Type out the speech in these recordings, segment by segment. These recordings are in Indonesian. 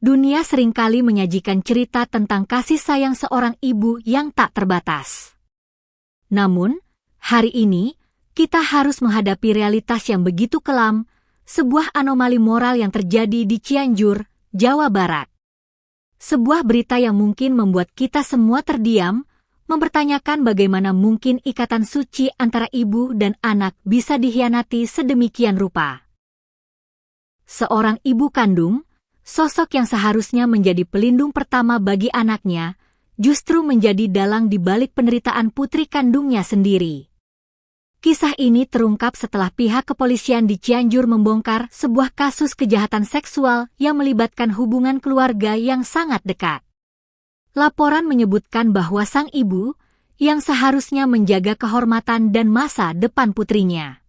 Dunia seringkali menyajikan cerita tentang kasih sayang seorang ibu yang tak terbatas. Namun, hari ini, kita harus menghadapi realitas yang begitu kelam, sebuah anomali moral yang terjadi di Cianjur, Jawa Barat. Sebuah berita yang mungkin membuat kita semua terdiam, mempertanyakan bagaimana mungkin ikatan suci antara ibu dan anak bisa dikhianati sedemikian rupa. Seorang ibu kandung, sosok yang seharusnya menjadi pelindung pertama bagi anaknya, justru menjadi dalang di balik penderitaan putri kandungnya sendiri. Kisah ini terungkap setelah pihak kepolisian di Cianjur membongkar sebuah kasus kejahatan seksual yang melibatkan hubungan keluarga yang sangat dekat. Laporan menyebutkan bahwa sang ibu, yang seharusnya menjaga kehormatan dan masa depan putrinya,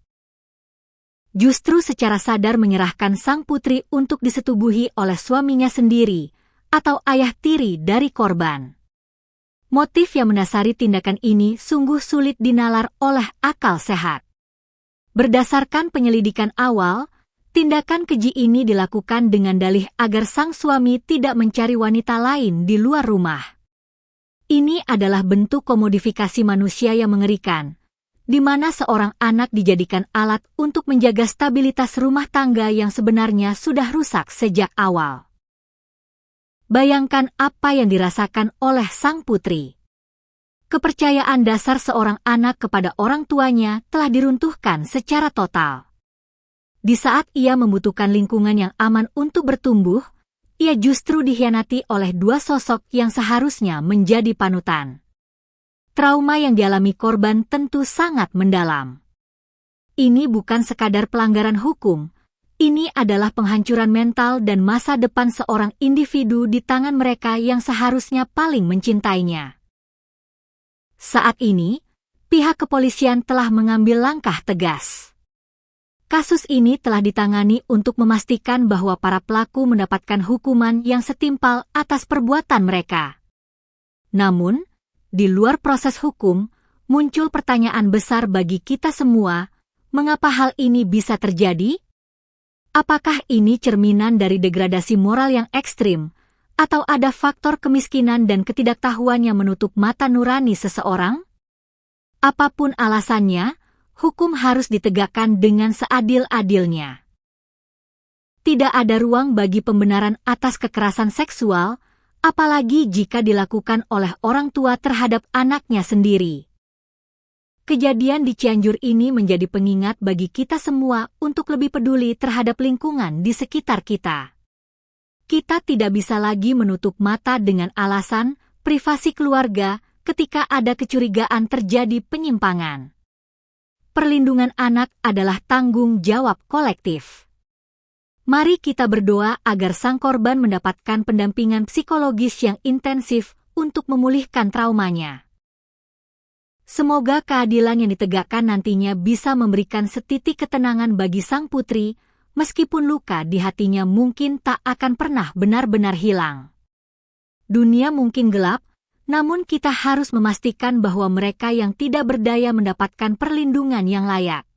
justru secara sadar menyerahkan sang putri untuk disetubuhi oleh suaminya sendiri atau ayah tiri dari korban. Motif yang mendasari tindakan ini sungguh sulit dinalar oleh akal sehat. Berdasarkan penyelidikan awal, tindakan keji ini dilakukan dengan dalih agar sang suami tidak mencari wanita lain di luar rumah. Ini adalah bentuk komodifikasi manusia yang mengerikan, di mana seorang anak dijadikan alat untuk menjaga stabilitas rumah tangga yang sebenarnya sudah rusak sejak awal. Bayangkan apa yang dirasakan oleh sang putri. Kepercayaan dasar seorang anak kepada orang tuanya telah diruntuhkan secara total. Di saat ia membutuhkan lingkungan yang aman untuk bertumbuh, ia justru dikhianati oleh dua sosok yang seharusnya menjadi panutan. Trauma yang dialami korban tentu sangat mendalam. Ini bukan sekadar pelanggaran hukum, ini adalah penghancuran mental dan masa depan seorang individu di tangan mereka yang seharusnya paling mencintainya. Saat ini, pihak kepolisian telah mengambil langkah tegas. Kasus ini telah ditangani untuk memastikan bahwa para pelaku mendapatkan hukuman yang setimpal atas perbuatan mereka. Namun, di luar proses hukum, muncul pertanyaan besar bagi kita semua, mengapa hal ini bisa terjadi? Apakah ini cerminan dari degradasi moral yang ekstrim, atau ada faktor kemiskinan dan ketidaktahuan yang menutup mata nurani seseorang? Apapun alasannya, hukum harus ditegakkan dengan seadil-adilnya. Tidak ada ruang bagi pembenaran atas kekerasan seksual, apalagi jika dilakukan oleh orang tua terhadap anaknya sendiri. Kejadian di Cianjur ini menjadi pengingat bagi kita semua untuk lebih peduli terhadap lingkungan di sekitar kita. Kita tidak bisa lagi menutup mata dengan alasan privasi keluarga ketika ada kecurigaan terjadi penyimpangan. Perlindungan anak adalah tanggung jawab kolektif. Mari kita berdoa agar sang korban mendapatkan pendampingan psikologis yang intensif untuk memulihkan traumanya. Semoga keadilan yang ditegakkan nantinya bisa memberikan setitik ketenangan bagi sang putri, meskipun luka di hatinya mungkin tak akan pernah benar-benar hilang. Dunia mungkin gelap, namun kita harus memastikan bahwa mereka yang tidak berdaya mendapatkan perlindungan yang layak.